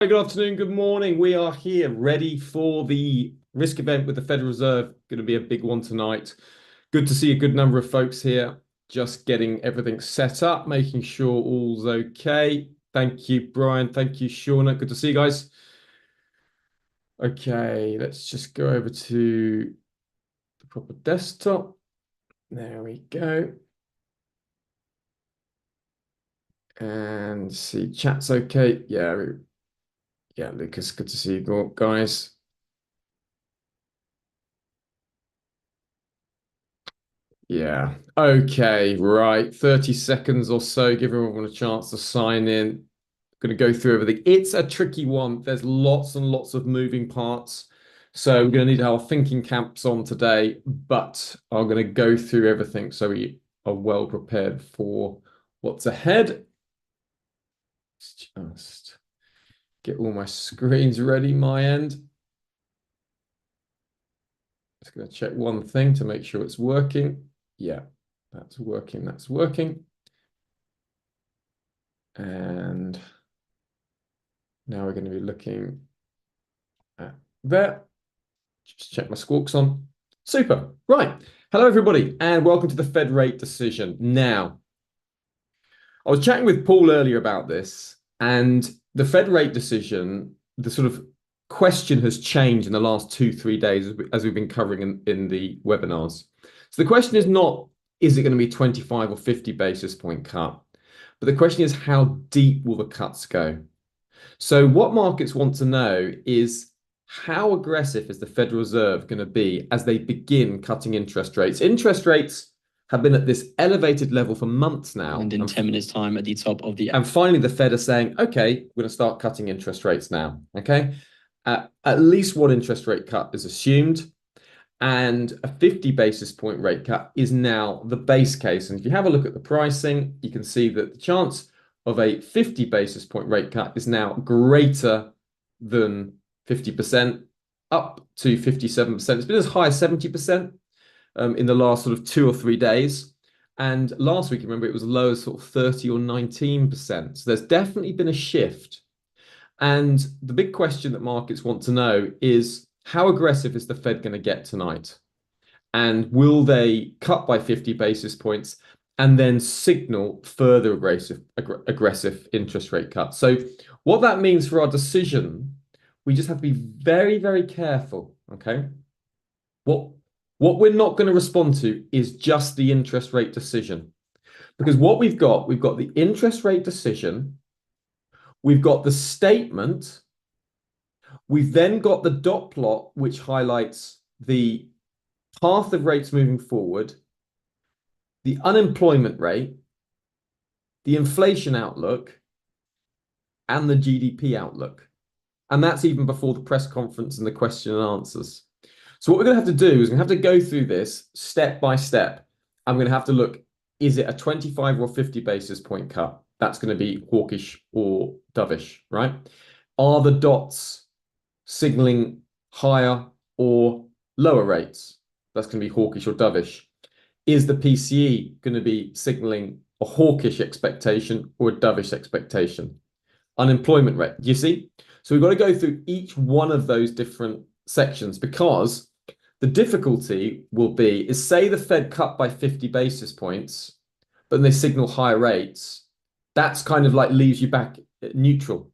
Good afternoon, good morning. We are here ready for the risk event with the Federal Reserve. Going to be a big one tonight. Good to see a good number of folks here. Just getting everything set up, making sure all's okay. Thank you, Brian. Thank you, Shauna. Good to see you guys. Okay, let's just go over to the proper desktop. There we go. And see, chat's okay. Yeah, Lucas, good to see you guys. Yeah. Okay, right. 30 seconds or so. Give everyone a chance to sign in. Going to go through everything. It's a tricky one. There's lots and lots of moving parts. So we're going to need our thinking caps on today, but I'm going to go through everything so we are well prepared for what's ahead. Just get all my screens ready, my end. Just going to check one thing to make sure it's working. Yeah, that's working. That's working. And now we're going to be looking at there. Just check my squawks on. Super. Right. Hello, everybody, and welcome to the Fed rate decision. Now, I was chatting with Paul earlier about this, and the Fed rate decision, the sort of question has changed in the last 2, 3 days as we've been covering in the webinars. So the question is not, is it going to be 25 or 50 basis point cut? But the question is, how deep will the cuts go? So what markets want to know is how aggressive is the Federal Reserve going to be as they begin cutting interest rates? Interest rates have been at this elevated level for months now. And in 10 minutes time at the top of the... And finally, the Fed are saying, okay, we're going to start cutting interest rates now. Okay. At least one interest rate cut is assumed. And a 50 basis point rate cut is now the base case. And if you have a look at the pricing, you can see that the chance of a 50 basis point rate cut is now greater than 50%, up to 57%. It's been as high as 70% in the last sort of 2 or 3 days. And last week, remember, it was low as sort of 30 or 19%. So there's definitely been a shift. And the big question that markets want to know is, how aggressive is the Fed going to get tonight? And will they cut by 50 basis points and then signal further aggressive interest rate cuts? So what that means for our decision, we just have to be very, very careful, okay? What we're not going to respond to is just the interest rate decision. Because what we've got the interest rate decision, we've got the statement, we've then got the dot plot, which highlights the path of rates moving forward, the unemployment rate, the inflation outlook, and the GDP outlook. And that's even before the press conference and the question and answers. So what we're going to have to do is we're going to have to go through this step by step. I'm going to have to look, is it a 25 or 50 basis point cut? That's going to be hawkish or dovish, right? Are the dots signaling higher or lower rates? That's going to be hawkish or dovish. Is the PCE going to be signaling a hawkish expectation or a dovish expectation? Unemployment rate, do you see? So we've got to go through each one of those different sections, because the difficulty will be is, say the Fed cut by 50 basis points, but they signal higher rates. That's kind of like leaves you back at neutral.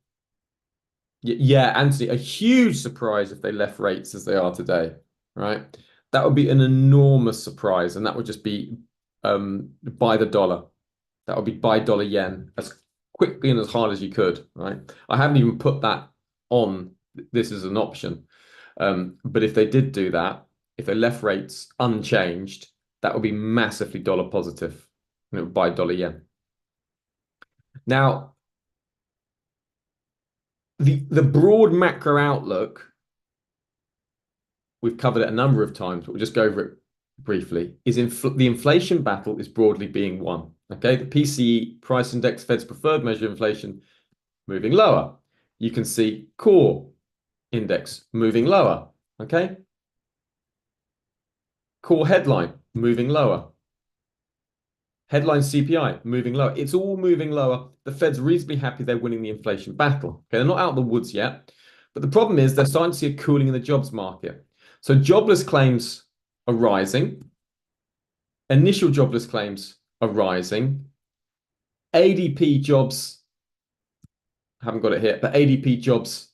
Yeah, Anthony, a huge surprise if they left rates as they are today, right? That would be an enormous surprise, and that would just be buy the dollar. That would be buy dollar yen as quickly and as hard as you could, right? I haven't even put that on this as an option. But if they did do that, if they left rates unchanged, that would be massively dollar positive, and it would buy dollar yen. Now, the broad macro outlook, we've covered it a number of times, but we'll just go over it briefly, is the inflation battle is broadly being won. Okay, the PCE price index, Fed's preferred measure of inflation, moving lower. You can see core index moving lower. Okay, core headline moving lower. Headline CPI moving lower. It's all moving lower. The Fed's reasonably happy they're winning the inflation battle. Okay, they're not out of the woods yet. But the problem is they're starting to see a cooling in the jobs market. So jobless claims are rising. Initial jobless claims are rising. ADP jobs, haven't got it here, but ADP jobs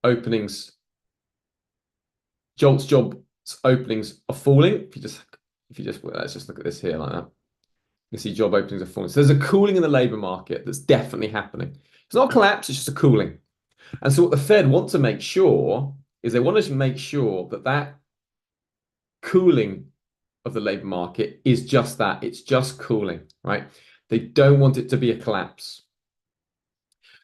openings, JOLTS jobs openings are falling. Let's just look at this here like that. You see job openings are falling. So there's a cooling in the labor market that's definitely happening. It's not a collapse, it's just a cooling. And so what the Fed want to make sure is they want to make sure that that cooling of the labor market is just that. It's just cooling, right? They don't want it to be a collapse.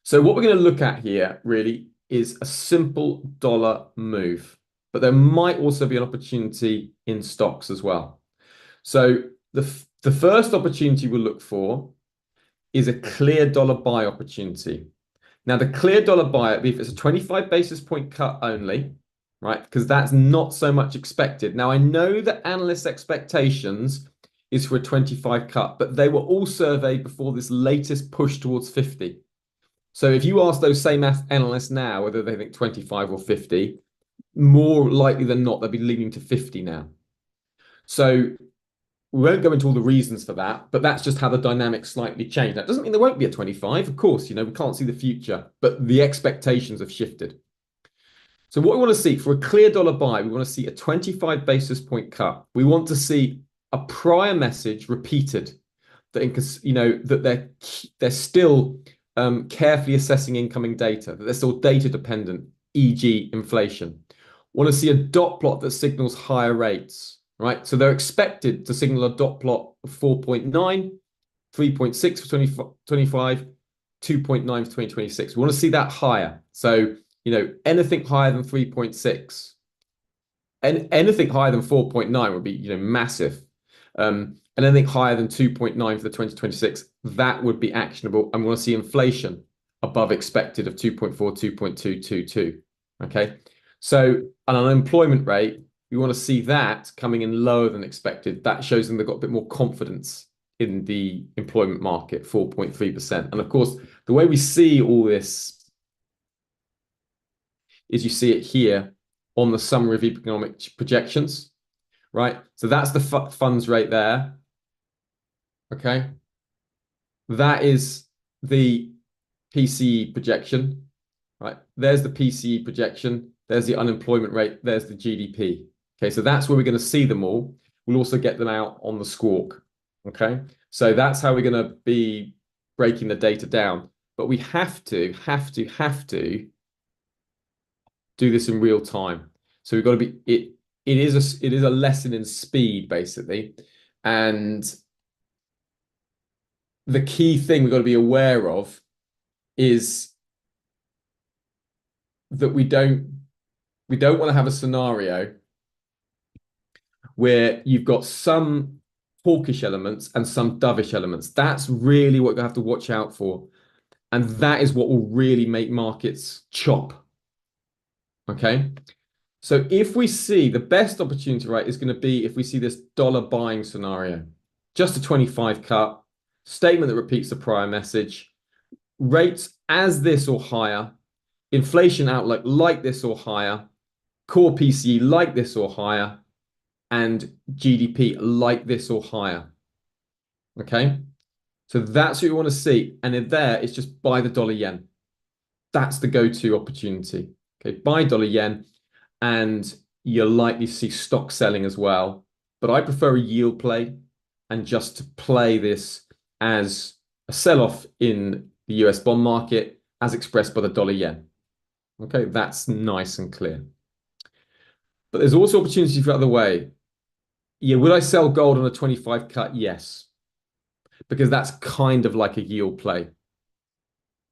So what we're going to look at here really is a simple dollar move, but there might also be an opportunity in stocks as well. So the first opportunity we'll look for is a clear dollar buy opportunity. Now, the clear dollar buy, if it's a 25 basis point cut only, right? Because that's not so much expected. Now, I know that analysts' expectations is for a 25 cut, but they were all surveyed before this latest push towards 50. So if you ask those same analysts now whether they think 25 or 50, more likely than not, they'll be leaning to 50 now. So we won't go into all the reasons for that, but that's just how the dynamics slightly change. That doesn't mean there won't be a 25. Of course, we can't see the future, but the expectations have shifted. So what we want to see for a clear dollar buy, we want to see a 25 basis point cut. We want to see a prior message repeated that they're still carefully assessing incoming data, that they're still data dependent, e.g. inflation. Want to see a dot plot that signals higher rates. Right, so they're expected to signal a dot plot of 4.9, 3.6 for 2025, 2.9 for 2026. We want to see that higher. So, anything higher than 3.6 and anything higher than 4.9 would be, massive. And anything higher than 2.9 for the 2026, that would be actionable. And we want to see inflation above expected of 2.4, 2.222. Okay, so an unemployment rate, we want to see that coming in lower than expected. That shows them they've got a bit more confidence in the employment market, 4.3%. And of course, the way we see all this is you see it here on the summary of economic projections, right? So that's the funds rate there. Okay. That is the PCE projection, right? There's the PCE projection. There's the unemployment rate. There's the GDP. Okay, so that's where we're going to see them all. We'll also get them out on the squawk. Okay, so that's how we're going to be breaking the data down. But we have to do this in real time. So we've got to be it is a lesson in speed, basically. And the key thing we've got to be aware of is that we don't want to have a scenario where you've got some hawkish elements and some dovish elements. That's really what you have to watch out for. And that is what will really make markets chop. Okay. So if we see the best opportunity, right, is going to be if we see this dollar buying scenario, just a 25 cut, statement that repeats the prior message, rates as this or higher, inflation outlook like this or higher, core PCE like this or higher, and GDP like this or higher. Okay, so that's what you want to see. And in there, it's just buy the dollar yen. That's the go-to opportunity. Okay, buy dollar yen, and you'll likely see stock selling as well. But I prefer a yield play and just to play this as a sell-off in the US bond market as expressed by the dollar yen. Okay, that's nice and clear. But there's also opportunity for the other way. Yeah, would I sell gold on a 25 cut? Yes, because that's kind of like a yield play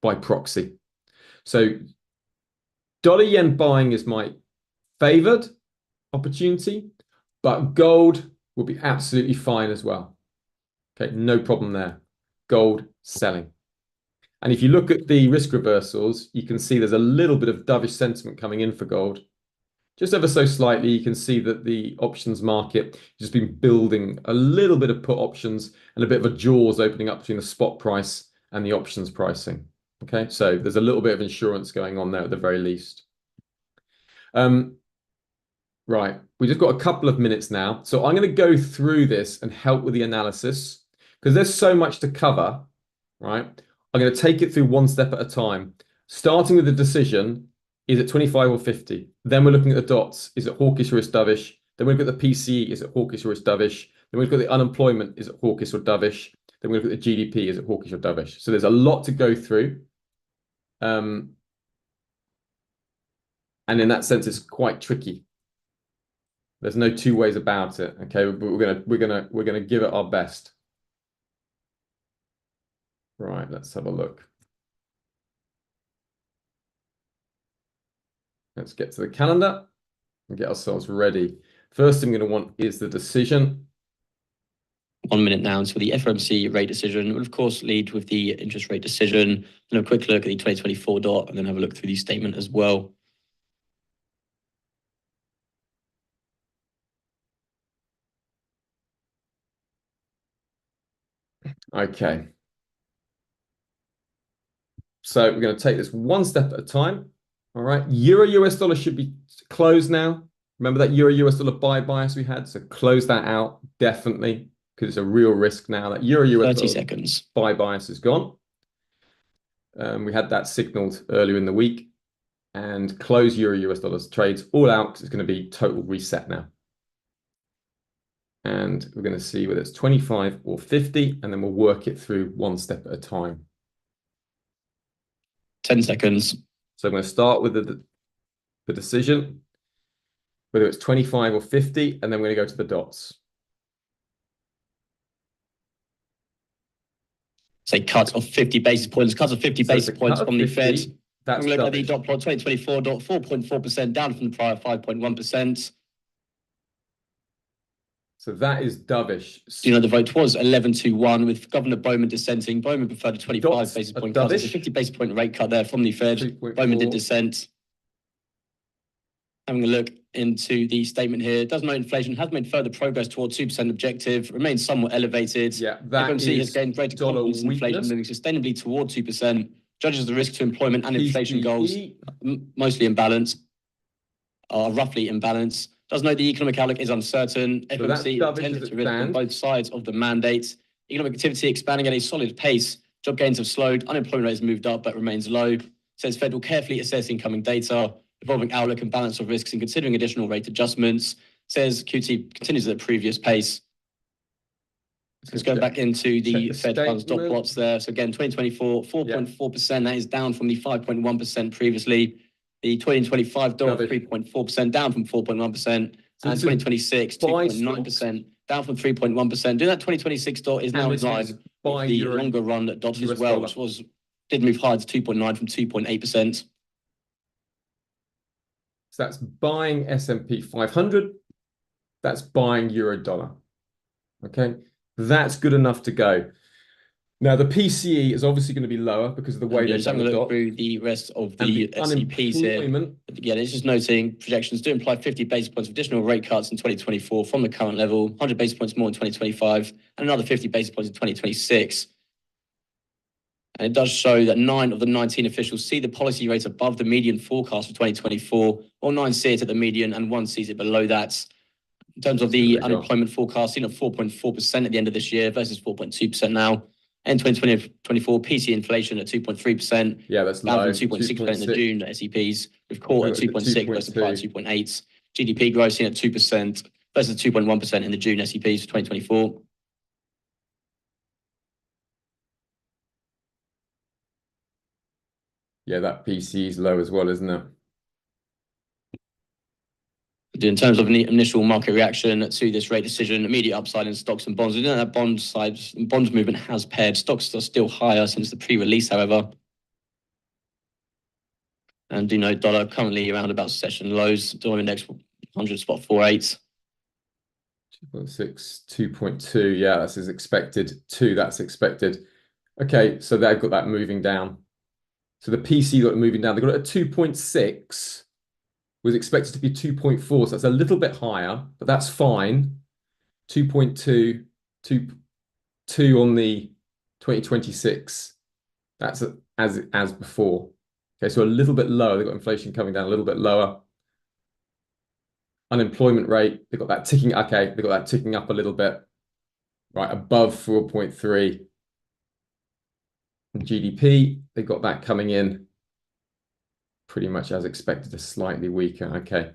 by proxy. So dollar yen buying is my favored opportunity, but gold will be absolutely fine as well. Okay, no problem there. Gold selling. And if you look at the risk reversals, you can see there's a little bit of dovish sentiment coming in for gold. just ever so slightly. You can see that the options market has just been building a little bit of put options and a bit of a jaws opening up between the spot price and the options pricing. Okay, so there's a little bit of insurance going on there at the very least. Right, we just got a couple of minutes now. So I'm going to go through this and help with the analysis because there's so much to cover, right? I'm going to take it through one step at a time, starting with the decision, is it 25 or 50? Then we're looking at the dots, is it hawkish or is dovish? Then we look at the PCE, is it hawkish or is dovish? Then we look at the unemployment, is it hawkish or dovish? Then we look at the GDP, is it hawkish or dovish? So there's a lot to go through. And in that sense, it's quite tricky. There's no two ways about it. Okay, but we're gonna give it our best. Right, let's have a look. Let's get to the calendar and get ourselves ready. First thing we're going to want is the decision. 1 minute now until the FOMC rate decision. We'll, of course, lead with the interest rate decision and a quick look at the 2024 dot and then have a look through the statement as well. Okay. So we're going to take this one step at a time. All right. Euro US dollar should be closed now. Remember that Euro US dollar buy bias we had? So close that out definitely because it's a real risk now that Euro US 30 dollar seconds. buy bias is gone. We had that signaled earlier in the week and close Euro US dollars trades all out because it's going to be total reset now. And we're going to see whether it's 25 or 50, and then we'll work it through one step at a time. 10 seconds. So I'm going to start with the decision, whether it's 25 or 50, and then we're going to go to the dots. Say cut of 50 basis points, cut of 50 basis points from the Fed. That's look at the dot plot 2024 dot 4.4% down from the prior 5.1%. So that is dovish. Do you know the vote was 11-1 with Governor Bowman dissenting. Bowman preferred a 25 basis point cut. There's a 50 basis point rate cut there from the Fed. Bowman did dissent. Having a look into the statement here, it does note inflation has made further progress towards 2% objective, remains somewhat elevated. Yeah, that FOMC has gained greater confidence in inflation moving sustainably toward 2%. Judges the risk to employment and inflation goals, mostly in balance, are roughly in balance. Does note the economic outlook is uncertain. FOMC intended to risk on both sides of the mandate. Economic activity expanding at a solid pace. Job gains have slowed. Unemployment rate has moved up but remains low. Says Fed will carefully assess incoming data, evolving outlook and balance of risks and considering additional rate adjustments. Says QT continues at the previous pace. Let's go back into the Fed funds dot plots there. So again, 2024, 4.4%. That is down from the 5.1% previously. The 2025 dot 3.4% down from 4.1%. And 2026, 2.9% down from 3.1%. Doing that 2026 dot is now in line with the longer run dot as well, which did move higher to 2.9 from 2.8%. So that's buying S&P 500. That's buying euro dollar. Okay, that's good enough to go. Now the PCE is obviously going to be lower because of the way they're having a look through the rest of the SCPs here. Again, it's just noting projections do imply 50 basis points of additional rate cuts in 2024 from the current level, 100 basis points more in 2025, and another 50 basis points in 2026. And it does show that 9 of the 19 officials see the policy rate above the median forecast for 2024, or 9 see it at the median and 1 sees it below that. In terms of the unemployment forecast, seen at 4.4% at the end of this year versus 4.2% now. And 2024 PC inflation at 2.3%. Yeah, that's down low. from 2.6% in the June SEPs. We've caught at 2.6 versus prior 2.8. GDP growth seen at 2% versus 2.1% in the June SEPs for 2024. Yeah, that PC is low as well, isn't it? In terms of initial market reaction to this rate decision, immediate upside in stocks and bonds. We know that bond movement has paired. Stocks are still higher since the pre-release, however. And do note dollar currently around about session lows. Dollar index 100.48. 2.6, 2.2. Yeah, that's as expected. 2, that's expected. Okay, so they've got that moving down. So the PC got it moving down. They got it at 2.6, was expected to be 2.4. So that's a little bit higher, but that's fine. 2.2, 2 on the 2026. That's as before. Okay, so a little bit lower. They've got inflation coming down a little bit lower. Unemployment rate, they've got that ticking. Okay, they've got that ticking up a little bit, right, above 4.3. And GDP, they've got that coming in pretty much as expected, a slightly weaker. Okay,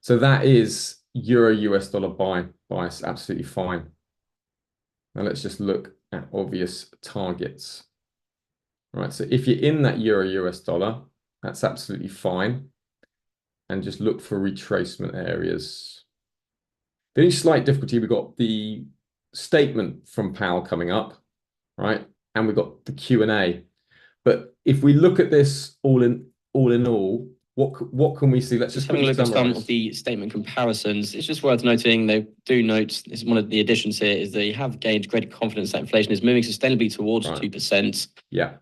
so that is Euro US dollar bias, absolutely fine. Now let's just look at obvious targets. Right, so if you're in that Euro US dollar, that's absolutely fine. And just look for retracement areas. The only slight difficulty, we've got the statement from Powell coming up, right? And we've got the Q&A. But if we look at this all in all, what can we see? Let's just having a look at some of the statement comparisons. It's just worth noting, they do note, this is one of the additions here, is they have gained greater confidence that inflation is moving sustainably towards 2%. Yeah.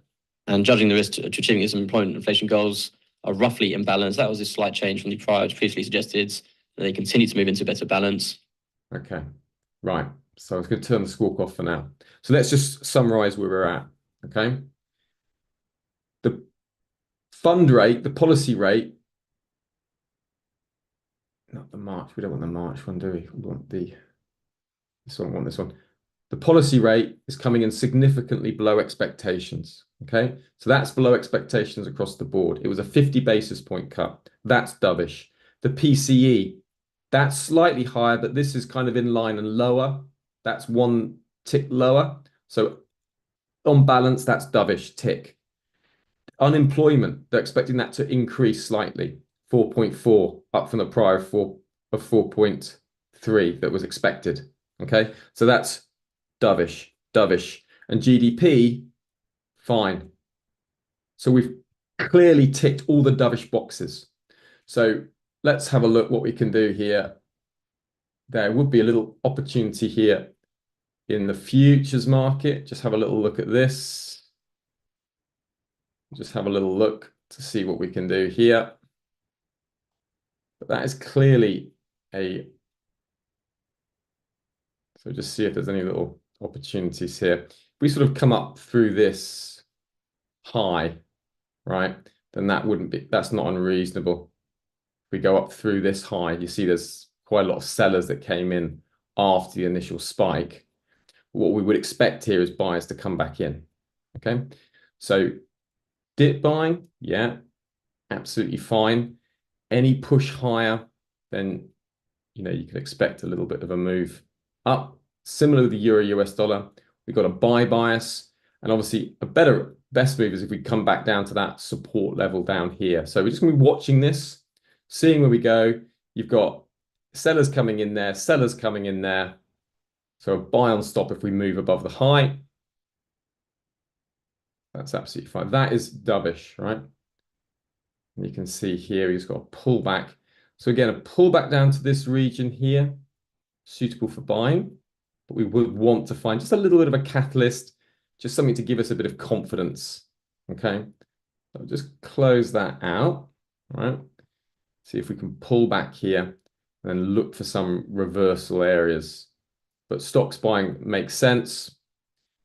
And judging the risk to achieving its employment inflation goals are roughly in balance. That was a slight change from the prior, which previously suggested that they continue to move into better balance. Okay, right. So I was going to turn the squawk off for now. So let's just summarize where we're at. Okay. The fund rate, the policy rate, not the March. We don't want the March one, do we? We want this one. We want this one. The policy rate is coming in significantly below expectations. Okay, so that's below expectations across the board. It was a 50 basis point cut. That's dovish. The PCE, that's slightly higher, but this is kind of in line and lower. That's one tick lower. So on balance, that's dovish tick. Unemployment, they're expecting that to increase slightly, 4.4, up from the prior 4.3 that was expected. Okay, so that's dovish. And GDP, fine. So we've clearly ticked all the dovish boxes. So let's have a look what we can do here. There would be a little opportunity here in the futures market. Just have a little look at this. Just have a little look to see what we can do here. But that is clearly a... So just see if there's any little opportunities here. If we sort of come up through this high, right, then that's not unreasonable. If we go up through this high, you see there's quite a lot of sellers that came in after the initial spike. What we would expect here is buyers to come back in. Okay, so dip buying, yeah, absolutely fine. Any push higher, then you can expect a little bit of a move up. Similar with the Euro US dollar, we've got a buy bias, and obviously best move is if we come back down to that support level down here. So we're just going to be watching this, seeing where we go. You've got sellers coming in there, sellers coming in there. So a buy on stop if we move above the high. That's absolutely fine. That is dovish, right? And you can see here he's got a pullback. So again, a pullback down to this region here, suitable for buying. But we would want to find just a little bit of a catalyst, just something to give us a bit of confidence. Okay, so just close that out. All right, see if we can pull back here and then look for some reversal areas. But stocks buying makes sense.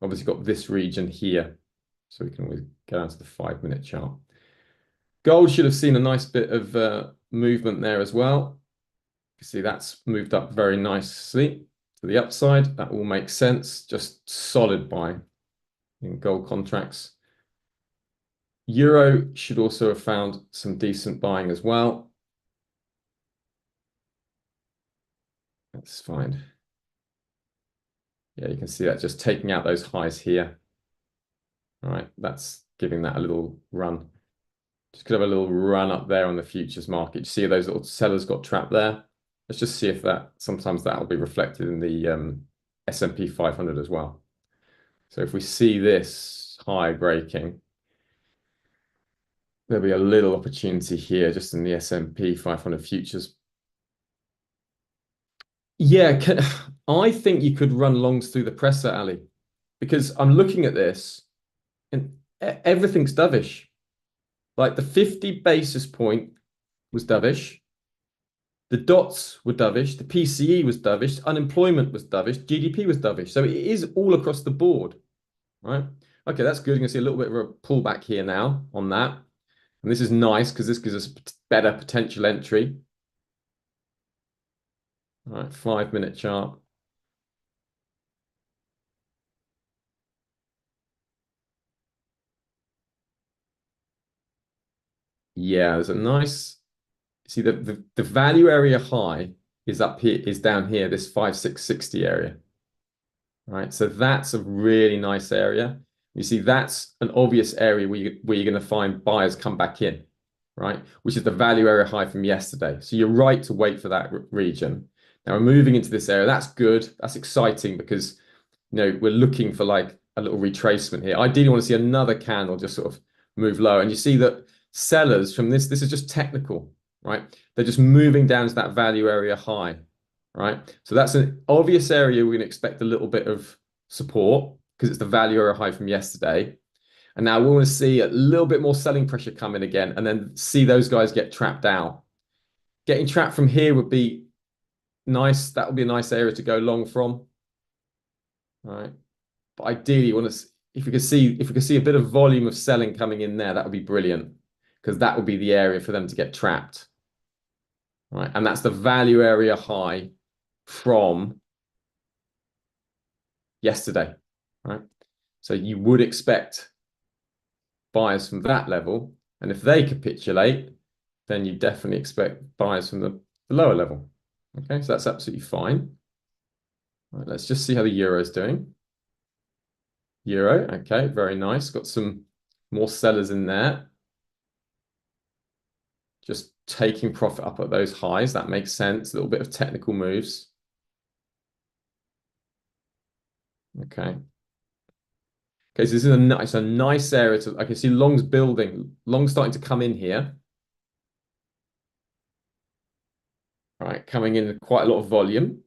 Obviously got this region here, so we can always go down to the 5-minute chart. Gold should have seen a nice bit of movement there as well. You see that's moved up very nicely to the upside. That all makes sense. Just solid buying in gold contracts. Euro should also have found some decent buying as well. That's fine. Yeah, you can see that just taking out those highs here. All right, that's giving that a little run. Just could have a little run up there on the futures market. You see those little sellers got trapped there. Let's just see if sometimes that will be reflected in the S&P 500 as well. So if we see this high breaking, there'll be a little opportunity here just in the S&P 500 futures. Yeah, I think you could run longs through the presser, Ali, because I'm looking at this and everything's dovish. Like the 50 basis point was dovish. The dots were dovish, the PCE was dovish, unemployment was dovish, GDP was dovish. So it is all across the board, right? Okay, that's good. You can see a little bit of a pullback here now on that. And this is nice because this gives us better potential entry. All right, 5-minute chart. Yeah, there's a nice, see the value area high is up here, is down here, this 5660 area. Right, so that's a really nice area. You see, that's an obvious area where you're going to find buyers come back in, right? Which is the value area high from yesterday. So you're right to wait for that region. Now we're moving into this area. That's good. That's exciting because we're looking for like a little retracement here. Ideally, want to see another candle just sort of move lower. And you see that sellers from this is just technical, right? They're just moving down to that value area high, right? So that's an obvious area we're going to expect a little bit of support because it's the value area high from yesterday. And now we want to see a little bit more selling pressure come in again and then see those guys get trapped out. Getting trapped from here would be nice. That would be a nice area to go long from. All right. But ideally, you want to, if we could see a bit of volume of selling coming in there, that would be brilliant because that would be the area for them to get trapped. All right. And that's the value area high from yesterday. Right. So you would expect buyers from that level. And if they capitulate, then you definitely expect buyers from the lower level. Okay, so that's absolutely fine. All right, let's just see how the euro is doing. Euro, okay, very nice. Got some more sellers in there. Just taking profit up at those highs. That makes sense. A little bit of technical moves. Okay. Okay, so this is a nice area to, I can see longs building, longs starting to come in here. All right, coming in quite a lot of volume.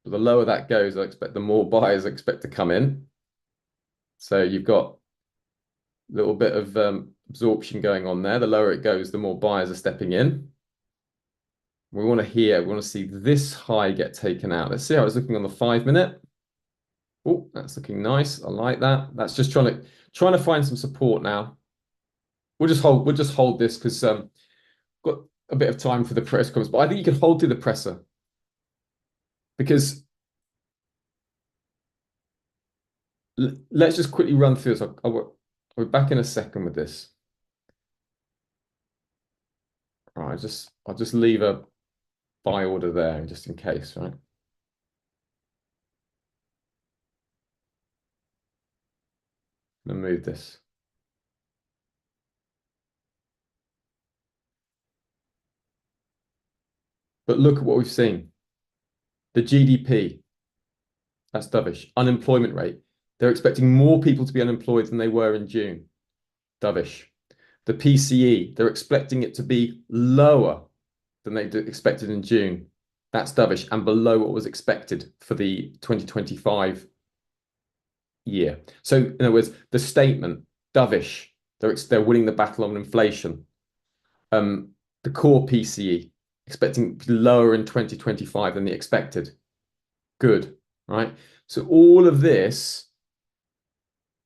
But the lower that goes, I expect the more buyers I expect to come in. So you've got a little bit of absorption going on there. The lower it goes, the more buyers are stepping in. We want to see this high get taken out. Let's see how it's looking on the 5-minute. Oh, that's looking nice. I like that. That's just trying to find some support now. We'll just hold this because got a bit of time for the press conference, but I think you can hold through the presser because let's just quickly run through this. I'll be back in a second with this. All right, I'll just leave a buy order there just in case, right? I'm gonna move this. But look at what we've seen. The GDP, that's dovish. Unemployment rate. They're expecting more people to be unemployed than they were in June. Dovish. The PCE, they're expecting it to be lower than they expected in June. That's dovish and below what was expected for the 2025 year. So in other words, the statement, dovish, they're winning the battle on inflation. The core PCE, expecting lower in 2025 than they expected. Good, right? So all of this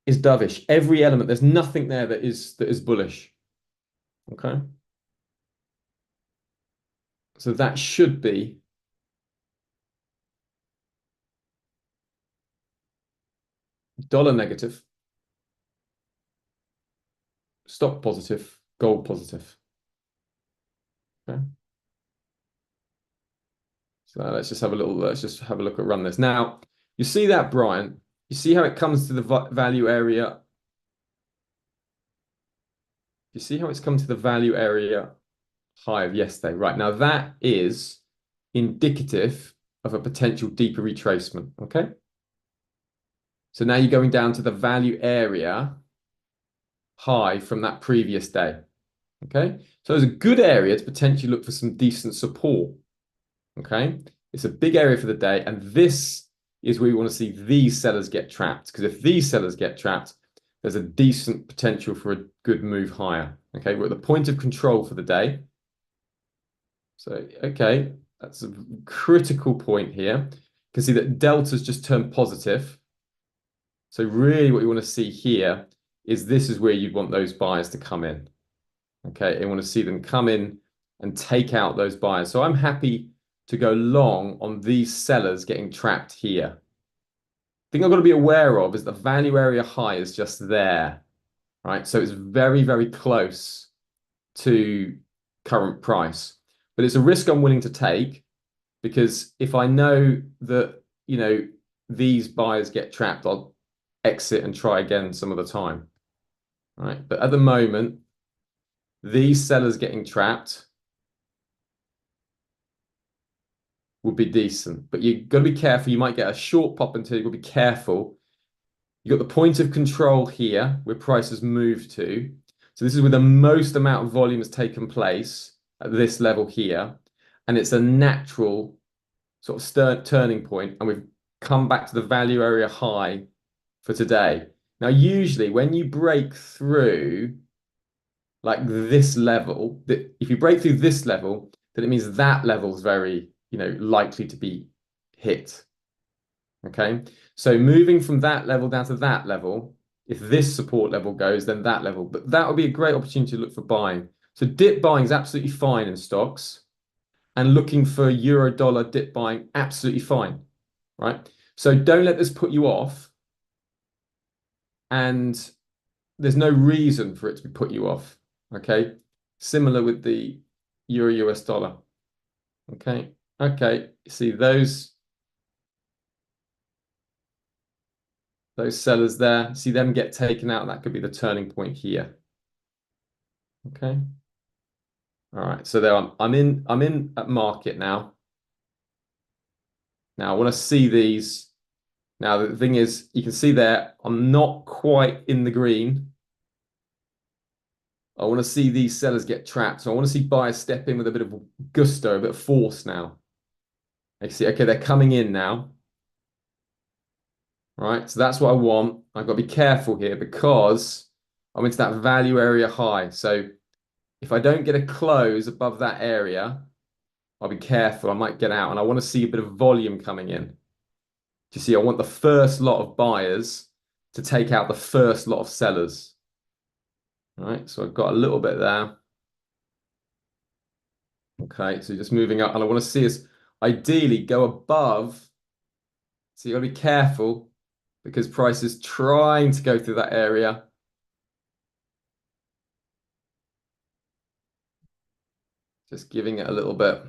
is dovish. Every element, there's nothing there that is bullish. Okay. So that should be dollar negative, stock positive, gold positive. Okay. So let's just have a look at run this. Now, you see that, Brian? You see how it comes to the value area? You see how it's come to the value area high of yesterday? Right, now that is indicative of a potential deeper retracement, okay? So now you're going down to the value area high from that previous day, okay? So it's a good area to potentially look for some decent support, okay? It's a big area for the day, and this is where we want to see these sellers get trapped, because if these sellers get trapped, there's a decent potential for a good move higher. Okay, we're at the point of control for the day. So, okay, that's a critical point here. You can see that delta's just turned positive. So really what you want to see here is this is where you'd want those buyers to come in. Okay, you want to see them come in and take out those buyers. So I'm happy to go long on these sellers getting trapped here. Thing I've got to be aware of is the value area high is just there, right? So it's very, very close to current price. But it's a risk I'm willing to take because if I know that, these buyers get trapped, I'll exit and try again some of the time, right? But at the moment, these sellers getting trapped would be decent. But you've got to be careful. You might get a short pop until you've got to be careful. You've got the point of control here where price has moved to. So this is where the most amount of volume has taken place at this level here. And it's a natural sort of turning point. And we've come back to the value area high for today. Now, usually when you break through like this level, if you break through this level, then it means that level is very, likely to be hit. Okay. So moving from that level down to that level, if this support level goes, then that level. But that would be a great opportunity to look for buying. So dip buying is absolutely fine in stocks. And looking for euro dollar dip buying, absolutely fine. Right. So don't let this put you off. And there's no reason for it to put you off. Okay. Similar with the euro US dollar. Okay. Okay. See those sellers there, see them get taken out. That could be the turning point here. Okay. All right. So there I'm in at market now. Now I want to see these. Now the thing is, you can see there, I'm not quite in the green. I want to see these sellers get trapped. So I want to see buyers step in with a bit of gusto, a bit of force now. I see, okay, they're coming in now. Right, so that's what I want. I've got to be careful here because I'm into that value area high. So if I don't get a close above that area, I'll be careful. I might get out and I want to see a bit of volume coming in. Do you see? I want the first lot of buyers to take out the first lot of sellers. All right, so I've got a little bit there. Okay, so just moving up and I want to see us ideally go above. So you got to be careful because price is trying to go through that area. Just giving it a little bit.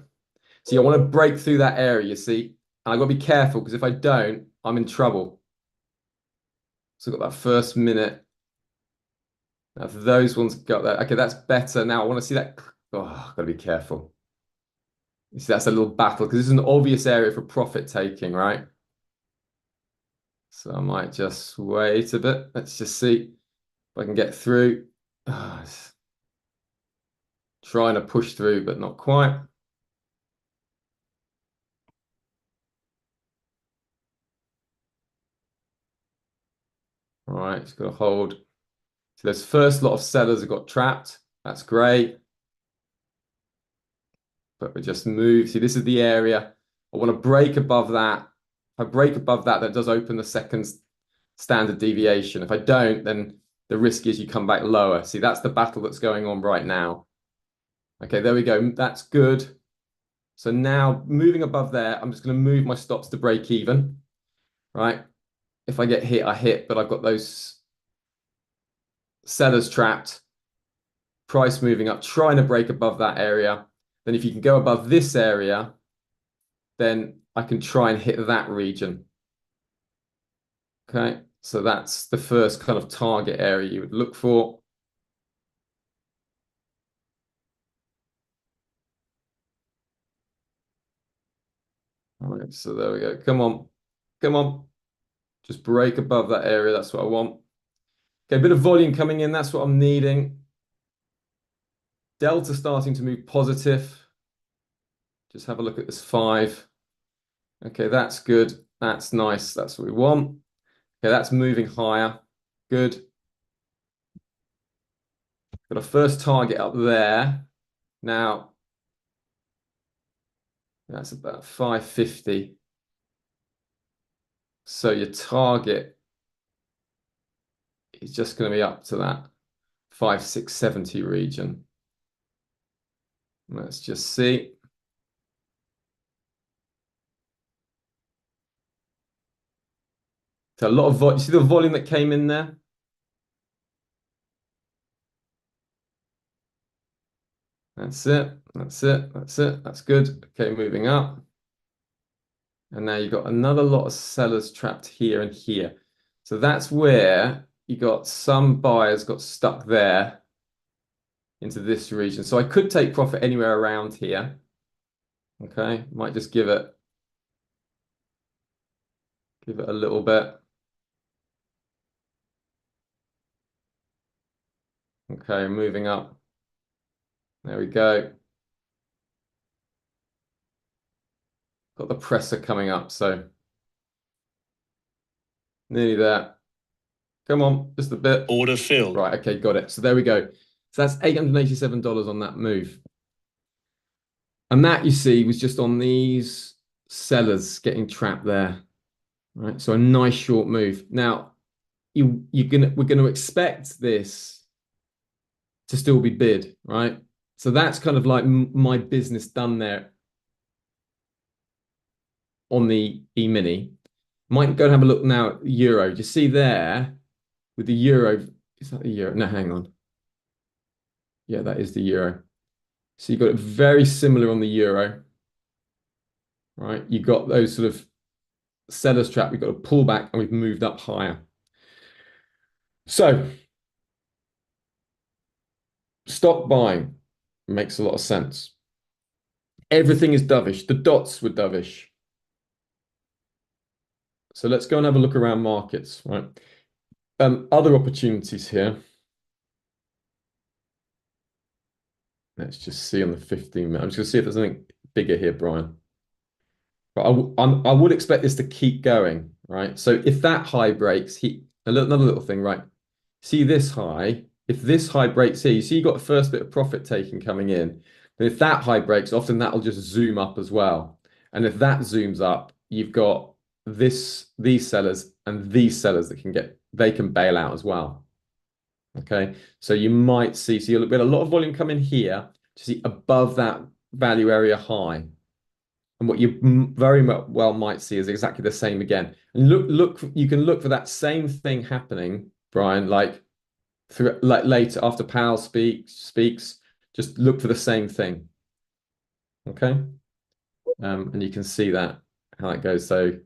See, I want to break through that area, you see? And I've got to be careful because if I don't, I'm in trouble. So I've got that first minute. Now, if those ones got that, okay, that's better. Now I want to see that. Oh, I've got to be careful. You see, that's a little battle because this is an obvious area for profit taking, right? So I might just wait a bit. Let's just see if I can get through. Trying to push through, but not quite. All right, just got to hold. So this first lot of sellers have got trapped. That's great. But we just move. See, this is the area. I want to break above that. If I break above that, that does open the second standard deviation. If I don't, then the risk is you come back lower. See, that's the battle that's going on right now. Okay, there we go. That's good. So now moving above there, I'm just going to move my stops to break even, right? If I get hit, I hit, but I've got those sellers trapped, price moving up, trying to break above that area. Then if you can go above this area, then I can try and hit that region. Okay, so that's the first kind of target area you would look for. All right, so there we go. Come on, come on. Just break above that area. That's what I want. Okay, a bit of volume coming in. That's what I'm needing. Delta starting to move positive. Just have a look at this 5. Okay, that's good. That's nice. That's what we want. Okay, that's moving higher. Good. Got a first target up there. Now, that's about 550. So your target is just going to be up to that 5670 region. Let's just see. So a lot of volume. You see the volume that came in there? That's it. That's it. That's it. That's good. Okay, moving up. And now you've got another lot of sellers trapped here and here. So that's where you got some buyers got stuck there into this region. So I could take profit anywhere around here. Okay, might just give it a little bit. Okay, moving up. There we go. Got the presser coming up, so nearly there. Come on, just a bit. Order filled. Right, okay, got it. So there we go. So that's $887 on that move. And that, you see, was just on these sellers getting trapped there. Right, so a nice short move. Now, we're gonna expect this to still be bid, right? So that's kind of like my business done there on the E-mini. Might go and have a look now at the euro. Do you see there with the euro? Is that the euro? No, hang on. Yeah, that is the euro. So you've got it very similar on the euro, right? You've got those sort of seller's trap. We've got a pullback and we've moved up higher. So stock buying makes a lot of sense. Everything is dovish. The dots were dovish. So let's go and have a look around markets, right? Other opportunities here. Let's just see on the 15-minute. I'm just going to see if there's anything bigger here, Brian. But I would expect this to keep going, right? So if that high breaks, another little thing, right? See this high. If this high breaks here, you see you got the first bit of profit taking coming in. But if that high breaks, often that'll just zoom up as well. And if that zooms up, you've got these sellers and these sellers that they can bail out as well. Okay, so you might see you'll get a lot of volume coming here to see above that value area high. And what you very well might see is exactly the same again. And you can look for that same thing happening, Brian, like later after Powell speaks, just look for the same thing. Okay. And you can see that how it goes. So you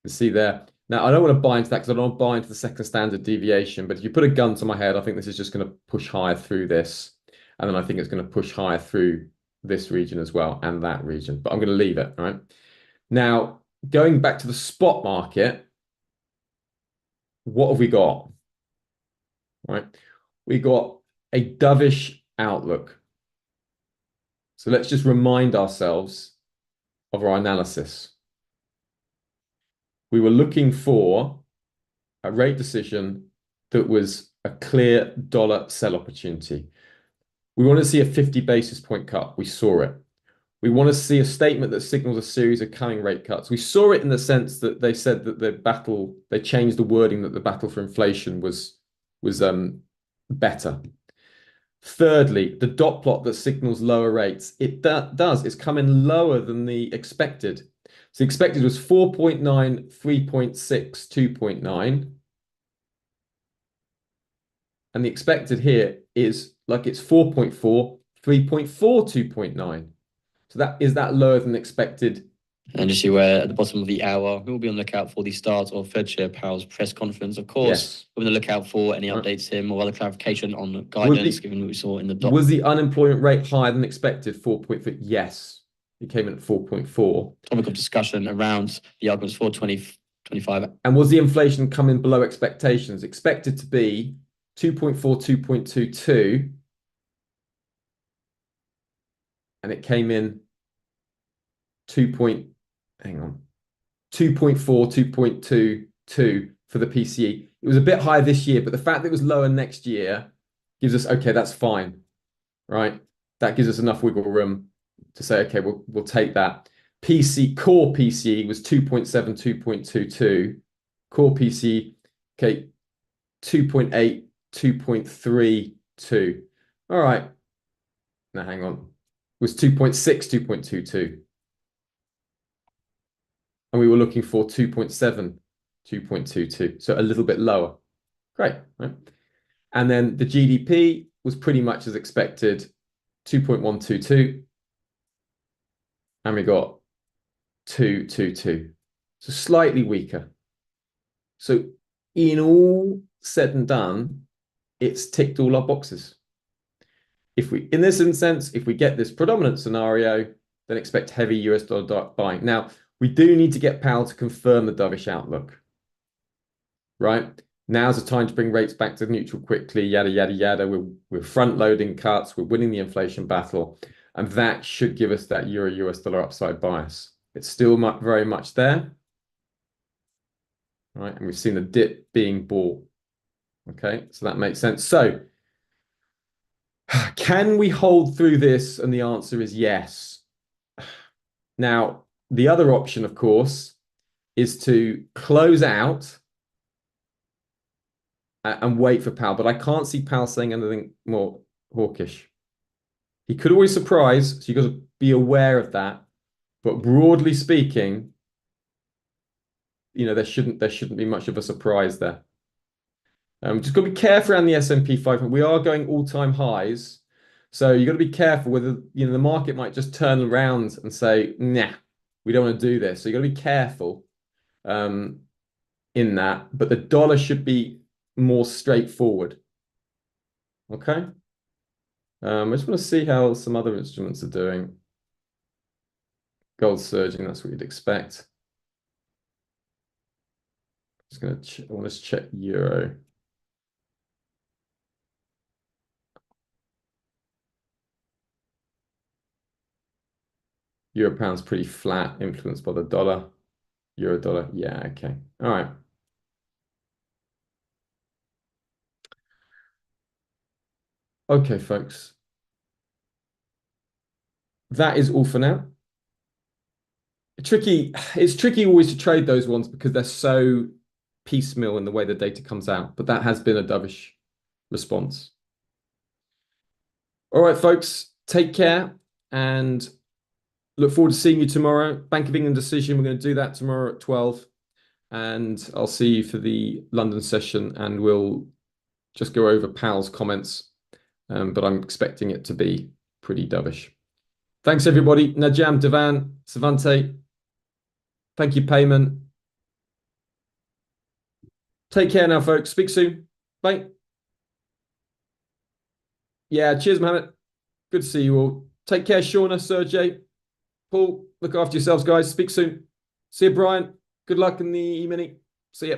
can see there. Now, I don't want to buy into that because I don't want to buy into the second standard deviation. But if you put a gun to my head, I think this is just going to push higher through this. And then I think it's going to push higher through this region as well and that region. But I'm going to leave it. All right. Now, going back to the spot market, what have we got? All right. We got a dovish outlook. So let's just remind ourselves of our analysis. We were looking for a rate decision that was a clear dollar sell opportunity. We want to see a 50 basis point cut. We saw it. We want to see a statement that signals a series of coming rate cuts. We saw it in the sense that they said that they changed the wording that the battle for inflation was better. Thirdly, the dot plot that signals lower rates. It does. It's coming lower than the expected. So expected was 4.9, 3.6, 2.9. And the expected here is like it's 4.4, 3.4, 2.9. So that is that lower than expected. And just you at the bottom of the hour, we'll be on the lookout for the start of Fed Chair Powell's press conference. Of course, yes. We're on the lookout for any updates to him or other clarification on the guidance, given what we saw in the dot. Was the unemployment rate higher than expected? 4.3? Yes. It came in at 4.4. Topic of discussion around the arguments for 2025. And was the inflation coming below expectations? Expected to be 2.4, 2.22. And it came in 2.4, 2.22 for the PCE. It was a bit higher this year, but the fact that it was lower next year gives us, okay, that's fine, right? That gives us enough wiggle room to say, okay, we'll take that. Core PCE was 2.7, 2.22. Core PCE, okay, 2.8, 2.32. All right. Now hang on. It was 2.6, 2.22. And we were looking for 2.7, 2.22. So a little bit lower. Great, right? And then the GDP was pretty much as expected, 2.122. And we got 222. So slightly weaker. So in all said and done, it's ticked all our boxes. In this instance, if we get this predominant scenario, then expect heavy US dollar buying. Now, we do need to get Powell to confirm the dovish outlook, right? Now's the time to bring rates back to neutral quickly, yada, yada, yada. We're front loading cuts. We're winning the inflation battle. And that should give us that Euro US dollar upside bias. It's still very much there, right? And we've seen the dip being bought. Okay, so that makes sense. So can we hold through this? And the answer is yes. Now, the other option, of course, is to close out and wait for Powell. But I can't see Powell saying anything more hawkish. He could always surprise, so you've got to be aware of that. But broadly speaking, there shouldn't be much of a surprise there. Just got to be careful around the S&P 500. We are going all-time highs. So you've got to be careful whether, the market might just turn around and say, nah, we don't want to do this. So you've got to be careful in that. But the dollar should be more straightforward. Okay. I just want to see how some other instruments are doing. Gold surging, that's what you'd expect. I want to check euro. Euro pound's pretty flat, influenced by the dollar. Euro dollar, yeah, okay. All right. Okay, folks. That is all for now. It's tricky always to trade those ones because they're so piecemeal in the way the data comes out, but that has been a dovish response. All right, folks, take care and look forward to seeing you tomorrow. Bank of England decision, we're going to do that tomorrow at 12. And I'll see you for the London session and we'll just go over Powell's comments. But I'm expecting it to be pretty dovish. Thanks, everybody. Najam, Devan, Savante. Thank you, Payment. Take care now, folks. Speak soon. Bye. Yeah, cheers, Mohammed. Good to see you all. Take care, Shauna, Sergey, Paul. Look after yourselves, guys. Speak soon. See you, Brian. Good luck in the E-mini. See ya.